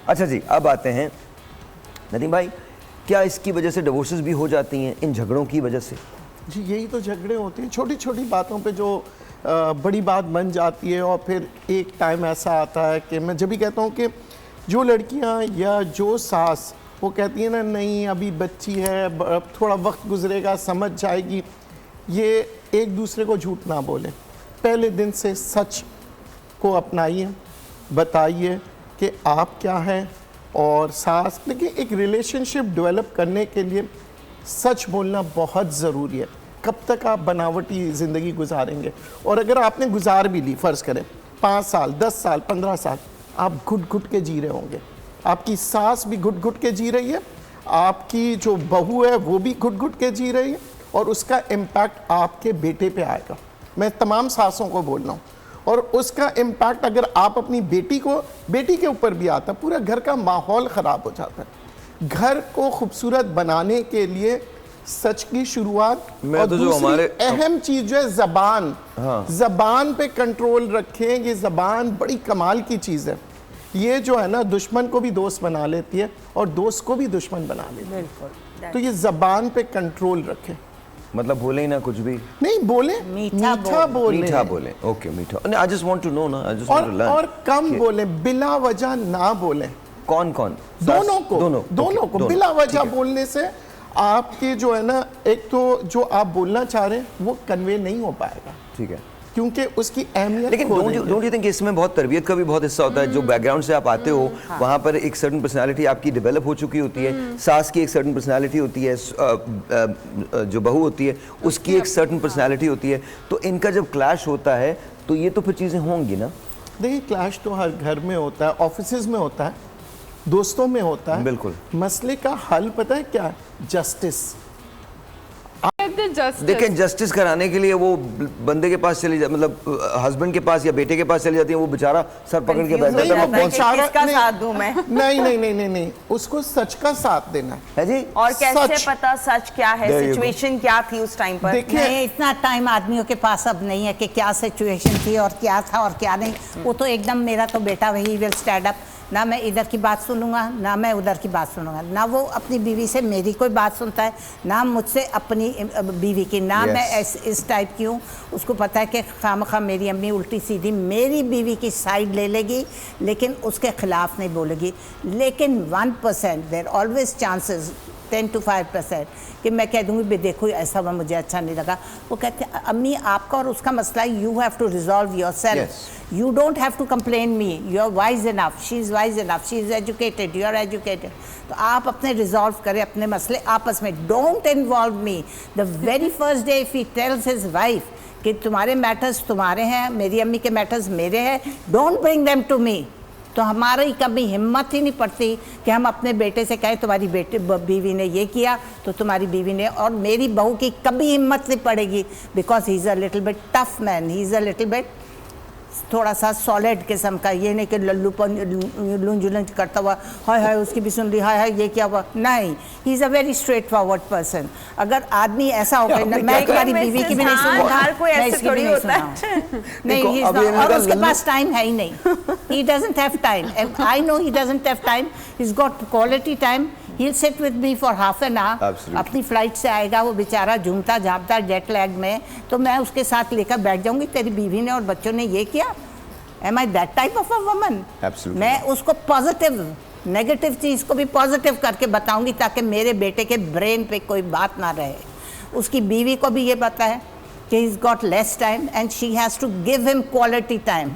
अच्छा जी, अब आते हैं नदीम भाई, क्या इसकी वजह से डिवोर्सेस भी हो जाती हैं इन झगड़ों की वजह से? जी यही तो झगड़े होते हैं, छोटी छोटी बातों पे जो बड़ी बात बन जाती है। और फिर एक टाइम ऐसा आता है कि मैं जब भी कहता हूँ कि जो लड़कियाँ या जो सास वो कहती है ना, नहीं अभी बच्ची है, थोड़ा वक्त गुजरेगा, समझ जाएगी, ये एक दूसरे को झूठ ना बोले। पहले दिन से सच को अपनाइए, बताइए कि आप क्या हैं और सास। देखिए एक रिलेशनशिप डेवलप करने के लिए सच बोलना बहुत ज़रूरी है। कब तक आप बनावटी ज़िंदगी गुजारेंगे? और अगर आपने गुजार भी ली, फ़र्ज़ करें 5 साल, 10 साल, 15 साल, आप घुट घुट के जी रहे होंगे, आपकी सास भी घुट घुट के जी रही है, आपकी जो बहू है वो भी घुट घुट के जी रही है, और उसका इम्पैक्ट आपके बेटे पे आएगा। मैं तमाम सासों को बोल रहा हूँ। और उसका इम्पैक्ट अगर आप अपनी बेटी के ऊपर भी आता, पूरा घर का माहौल ख़राब हो जाता है। घर को खूबसूरत बनाने के लिए सच की शुरुआत, और तो दूसरी अहम चीज़ जो है ज़बान। हाँ। ज़बान पे कंट्रोल रखें। ये ज़बान बड़ी कमाल की चीज़ है। ये जो है ना, दुश्मन को भी दोस्त बना लेती है और दोस्त को भी दुश्मन बना लेती है। बिल्कुल। तो ये ज़बान पे कंट्रोल रखें। मतलब बोले ही ना कुछ भी, नहीं बोले, मीठा बोले। मीठा बोले, ओके मीठा। I just want to know ना, I just want to learn. और कम बोले, बिला वजह ना बोले। कौन कौन? दोनों को दोनों। बिला वजह बोलने से आपके जो है ना, एक तो जो आप बोलना चाह रहे हैं वो कन्वे नहीं हो पाएगा। ठीक है, क्योंकि उसकी अहमियत। लेकिन डोंट यू थिंक इसमें बहुत तरबियत का भी बहुत हिस्सा होता है? जो बैकग्राउंड से आप आते हो वहाँ पर एक सर्टन पर्सनालिटी आपकी डेवलप हो चुकी होती है, सास की एक सर्टन पर्सनालिटी होती है, जो बहू होती है उसकी एक सर्टन पर्सनालिटी होती है। तो इनका जब क्लैश होता है तो ये तो फिर चीज़ें होंगी ना? देखिए क्लैश तो हर घर में होता है, ऑफिसेज में होता है, दोस्तों में होता है। बिल्कुल। मसले का हल पता है क्या? जस्टिस। देखें, जस्टिस कराने के लिए वो बंदे के पास चली मतलब हस्बैंड के पास या बेटे के पास चली जाती है, वो बेचारा सर पकड़ के बैठा है। किसका साथ दूं मैं? नहीं, उसको सच का साथ देना है जी। और कैसे पता सच क्या है, सिचुएशन क्या थी उस टाइम पर? देखिए इतना टाइम आदमियों के पास अब नहीं है कि क्या सिचुएशन थी और क्या था और क्या नहीं। वो तो एकदम, मेरा तो बेटा वही विल स्टैंड अप, ना मैं इधर की बात सुनूंगा ना मैं उधर की बात सुनूंगा, ना वो अपनी बीवी से मेरी कोई बात सुनता है ना मुझसे अपनी बीवी की, ना मैं इस टाइप की हूँ। उसको पता है कि खामखा मेरी अम्मी उल्टी सीधी मेरी बीवी की साइड ले लेगी लेकिन उसके खिलाफ नहीं बोलेगी। लेकिन 1% देयर ऑलवेज चांसेस 10 to 5% कि मैं कह दूँगी भी देखो ऐसा हुआ मुझे अच्छा नहीं लगा। वो कहते हैं अम्मी आपका और उसका मसला, you have to resolve yourself, you don't have to complain me, you are wise enough, she is wise enough, she is educated, you are educated. तो आप अपने रिजॉल्व करें अपने मसले आपस में, don't involve me. The very first day if he tells his wife कि तुम्हारे मैटर्स तुम्हारे हैं, मेरी अम्मी के मैटर्स मेरे हैं, don't bring them to me, तो हमारी कभी हिम्मत ही नहीं पड़ती कि हम अपने बेटे से कहें तुम्हारी बीवी ने ये किया तो तुम्हारी बीवी ने, और मेरी बहू की कभी हिम्मत नहीं पड़ेगी because he is a little bit tough man, he is a little bit थोड़ा सा सॉलिड किस्म का। ये नहीं कि लल्लूपन लुंज लुंज करता हुआ हाय हाय उसकी भी सुन ली, हाय हाय ये क्या हुआ, नहीं, he is a very straight forward person. अगर आदमी ऐसा होगा ना, मैं तुम्हारी बीवी की भी नहीं सुनूंगा, मैं इसकी भी नहीं सुनूंगा, नहीं, और उसके पास टाइम है ही नहीं, he doesn't have time, I know he doesn't have time, he is got quality time, he'll sit with me for half an hour। अपनी फ्लाइट से आएगा वो बेचारा झूमता झापता जेट लैग में, तो मैं उसके साथ लेकर बैठ जाऊंगी तेरी बीवी ने और बच्चों ने ये किया। Am I that type of a woman? मैं उसको पॉजिटिव, नेगेटिव चीज़ को भी पॉजिटिव करके बताऊंगी ताकि मेरे बेटे के ब्रेन पे कोई बात ना रहे। उसकी बीवी को भी ये पता है कि he's got less time and she has to give him quality time।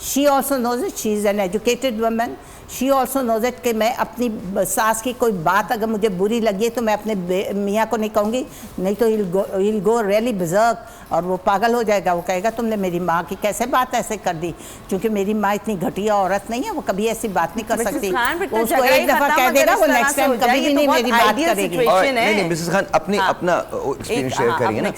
She also knows it, she is an educated woman, she also knows it कि मैं अपनी सास की कोई बात अगर मुझे बुरी लगी तो मैं अपने मियाँ को नहीं कहूँगी, नहीं तो he'll go really berserk और वो पागल हो जाएगा। वो कहेगा तुमने मेरी माँ की कैसे बात ऐसे कर दी, क्योंकि मेरी माँ इतनी घटिया औरत नहीं है, वो कभी ऐसी बात नहीं कर सकती। उसको एक दफ़ा कह देगा वो नेक्स्ट टाइम कभी भी नहीं मेरी बात करेगी। नहीं मिसेस खान अपना एक्सपीरियंस शेयर करिए ना।